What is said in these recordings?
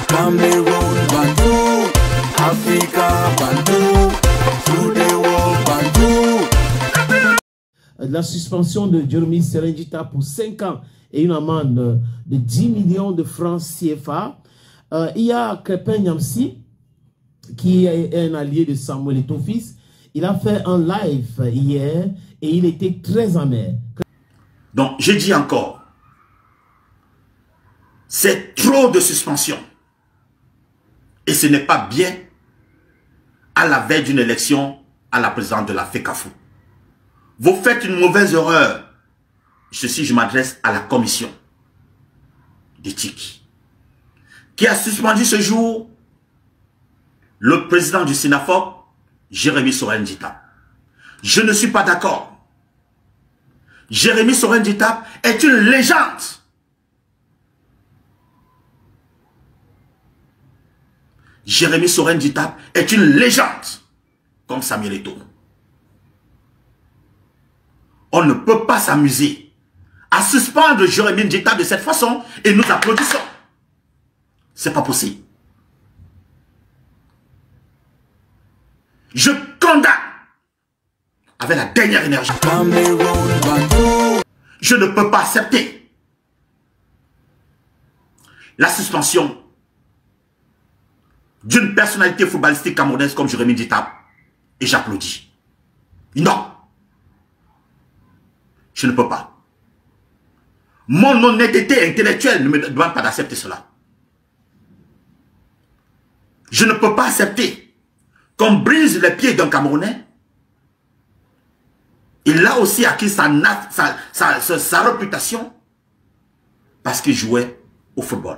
Cameroon, Bandou, Africa, Bandou, through the world, Bandou. La suspension de Jérémy Serengita pour 5 ans et une amende de 10 millions de francs CFA. Il y a Crépin Nyamsi, qui est un allié de Samuel Eto'o-Fils. Il a fait un live hier et il était très amer. Donc, je dis encore, c'est trop de suspension. Et ce n'est pas bien à la veille d'une élection à la présidence de la FECAFOOT. Vous faites une mauvaise erreur. Je m'adresse à la commission d'éthique qui a suspendu ce jour le président du SYNAFOP, Jérémy Soreng-Djitap. Je ne suis pas d'accord. Jérémy Soreng-Djitap est une légende. Jérémy Soreng-Djitap est une légende comme Samuel Eto'o. On ne peut pas s'amuser à suspendre Jérémy Djitap de cette façon et nous applaudissons. C'est pas possible. Je condamne avec la dernière énergie. Je ne peux pas accepter la suspension d'une personnalité footballistique camerounaise comme Jérémy Djitap et j'applaudis. Non. Je ne peux pas. Mon honnêteté intellectuelle ne me demande pas d'accepter cela. Je ne peux pas accepter qu'on brise les pieds d'un Camerounais. Il a aussi acquis sa réputation parce qu'il jouait au football.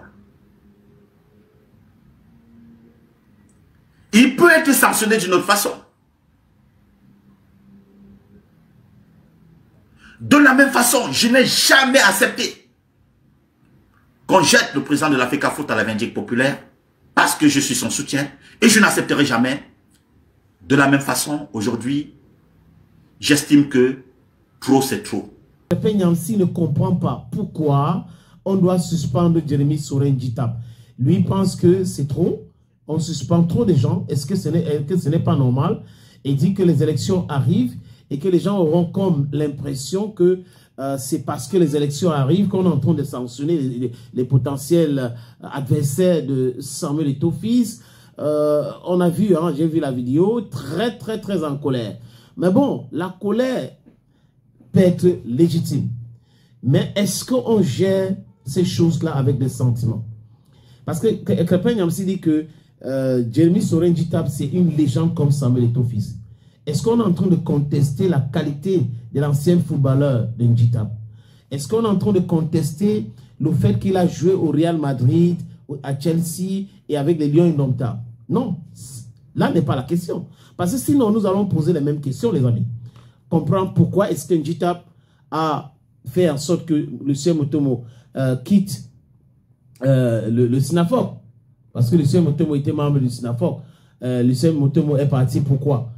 Il peut être sanctionné d'une autre façon. De la même façon, je n'ai jamais accepté qu'on jette le président de la FECAFOOT à la vindicte populaire parce que je suis son soutien et je n'accepterai jamais. De la même façon, aujourd'hui, j'estime que trop c'est trop. Crépin Nyamsi ne comprend pas pourquoi on doit suspendre Jérémy Soreng-Djitap. Lui pense que c'est trop, on suspend trop de gens, est-ce que ce n'est pas normal? Et dit que les élections arrivent et que les gens auront comme l'impression que c'est parce que les élections arrivent qu'on est en train de sanctionner les potentiels adversaires de Samuel Eto'o-Fils. On a vu, hein, j'ai vu la vidéo, très en colère. Mais bon, la colère peut être légitime. Mais est-ce qu'on gère ces choses-là avec des sentiments? Parce que Crépin Nyamsi dit que Jérémy Soreng-Djitap, c'est une légende comme Samuel Eto'o-Fils. Est-ce qu'on est en train de contester la qualité de l'ancien footballeur de Djitap? Est-ce qu'on est en train de contester le fait qu'il a joué au Real Madrid, à Chelsea et avec les Lions indomptables? Non, là n'est pas la question. Parce que sinon, nous allons poser les mêmes questions, les amis. Comprendre pourquoi est-ce que Djitap a fait en sorte que Lucien Motomo quitte le SYNAFOP. Parce que Lucien Motomo était membre du SYNAFOP. Lucien Motomo est parti, pourquoi?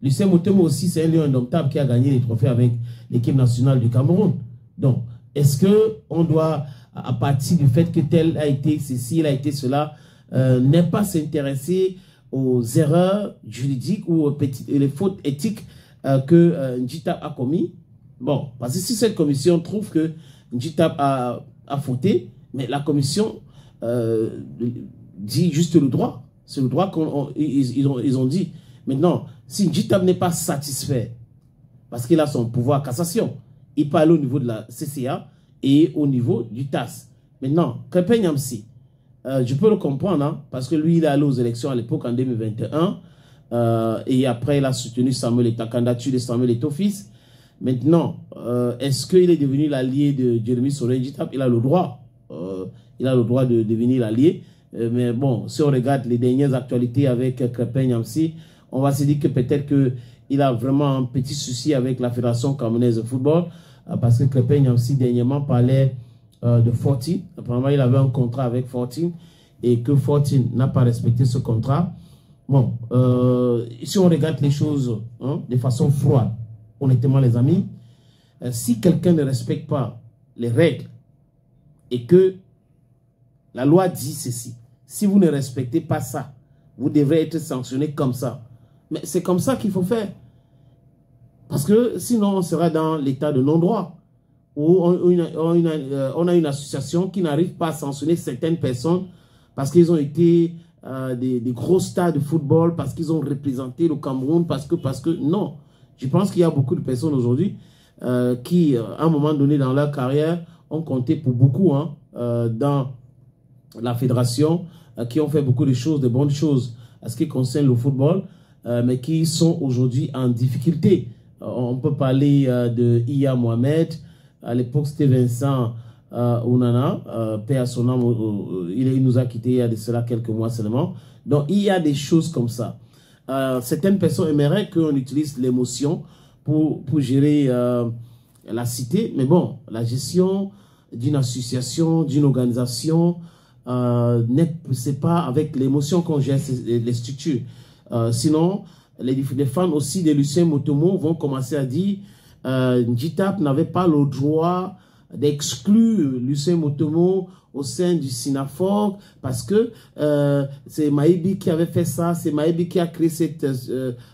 Lucien Motomo aussi, c'est un lion indomptable qui a gagné les trophées avec l'équipe nationale du Cameroun. Donc, est-ce qu'on doit, à partir du fait que tel a été ceci, il a été cela, ne pas s'intéresser aux erreurs juridiques ou aux les fautes éthiques que Djitap a commis? Bon, parce que si cette commission trouve que Djitap a fauté, mais la commission dit juste le droit. C'est le droit qu'ils ont dit. Maintenant, si Djitap n'est pas satisfait, parce qu'il a son pouvoir cassation, il peut aller au niveau de la CCA et au niveau du TAS. Maintenant, Crépin Nyamsi, je peux le comprendre, hein, parce que lui, il est allé aux élections à l'époque en 2021, et après, il a soutenu la candidature de Samuel Eto'o-Fils. Maintenant, est-ce qu'il est devenu l'allié de Jérémy Soreng-Djitap? Il a le droit. Il a le droit de devenir l'allié. Mais bon, si on regarde les dernières actualités avec Crépin Nyamsi, on va se dire que peut-être qu'il a vraiment un petit souci avec la Fédération camerounaise de football, parce que Crépin Nyamsi dernièrement parlait de Fortin. Apparemment, il avait un contrat avec Fortin et que Fortin n'a pas respecté ce contrat. Bon, si on regarde les choses de façon froide, honnêtement les amis, si quelqu'un ne respecte pas les règles et que la loi dit ceci, Si vous ne respectez pas ça, vous devrez être sanctionné comme ça. Mais c'est comme ça qu'il faut faire. Parce que sinon, on sera dans l'état de non-droit, où on a une association qui n'arrive pas à sanctionner certaines personnes parce qu'ils ont été des gros stars de football, parce qu'ils ont représenté le Cameroun, parce que non. Je pense qu'il y a beaucoup de personnes aujourd'hui qui, à un moment donné dans leur carrière, ont compté pour beaucoup dans la fédération, qui ont fait beaucoup de choses, de bonnes choses à ce qui concerne le football, mais qui sont aujourd'hui en difficulté. On peut parler de Iya Mohamed. À l'époque, c'était Vincent Ounana, paix à son âme, il nous a quittés il y a de cela quelques mois seulement. Donc, il y a des choses comme ça. Certaines personnes aimeraient qu'on utilise l'émotion pour gérer la cité, mais bon, la gestion d'une association, d'une organisation, c'est pas avec l'émotion qu'on gère les structures. Sinon, les fans aussi de Lucien Motomo vont commencer à dire Njitap n'avait pas le droit d'exclure Lucien Motomo au sein du SINAFOR parce que c'est Maïbi qui avait fait ça, c'est Maïbi qui a créé cette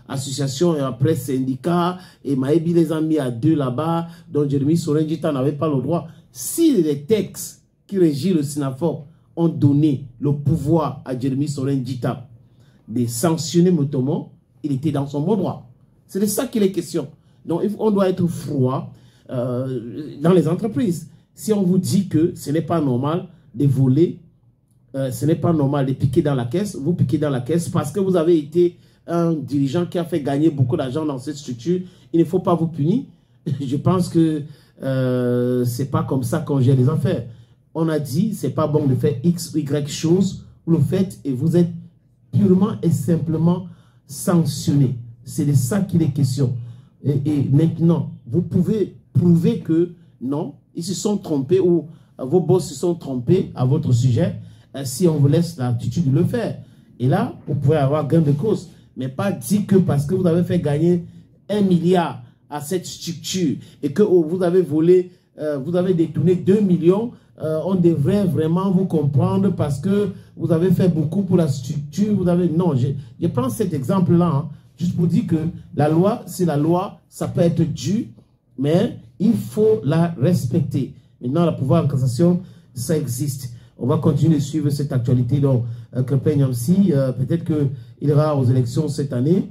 association et après syndicat, et Maïbi les a mis à deux là-bas, donc Jérémy Soren-Djita n'avait pas le droit. Si les textes qui régissent le SINAFOR ont donné le pouvoir à Jérémy Soren-Djita de sanctionner Motomo, il était dans son bon droit. C'est de ça qu'il est question. Donc, on doit être froid dans les entreprises. Si on vous dit que ce n'est pas normal de voler, ce n'est pas normal de piquer dans la caisse, vous piquez dans la caisse parce que vous avez été un dirigeant qui a fait gagner beaucoup d'argent dans cette structure, il ne faut pas vous punir. Je pense que c'est pas comme ça qu'on gère les affaires. On a dit, c'est pas bon de faire X ou Y chose, vous le faites et vous êtes purement et simplement sanctionné. C'est de ça qu'il est question. Et maintenant, vous pouvez prouver que non, ils se sont trompés ou vos boss se sont trompés à votre sujet si on vous laisse l'attitude de le faire. Et là, vous pouvez avoir gain de cause. Mais pas dire que parce que vous avez fait gagner 1 milliard à cette structure et que vous avez volé, vous avez détourné 2 millions, on devrait vraiment vous comprendre parce que vous avez fait beaucoup pour la structure. Vous avez... Non, je prends cet exemple-là, juste pour dire que la loi, c'est la loi, ça peut être dû, mais il faut la respecter. Maintenant, le pouvoir en cassation, ça existe. On va continuer de suivre cette actualité. Donc, Krépin Nyamsi, peut-être qu'il ira aux élections cette année.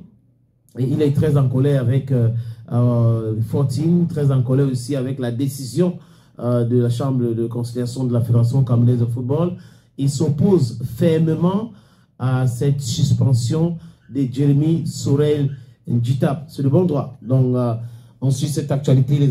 Et il est très en colère avec Fortine, très en colère aussi avec la décision de la Chambre de conciliation de la Fédération camerounaise de football. Il s'oppose fermement à cette suspension de Jérémy Soren-Djita. C'est le bon droit. Donc, on suit cette actualité.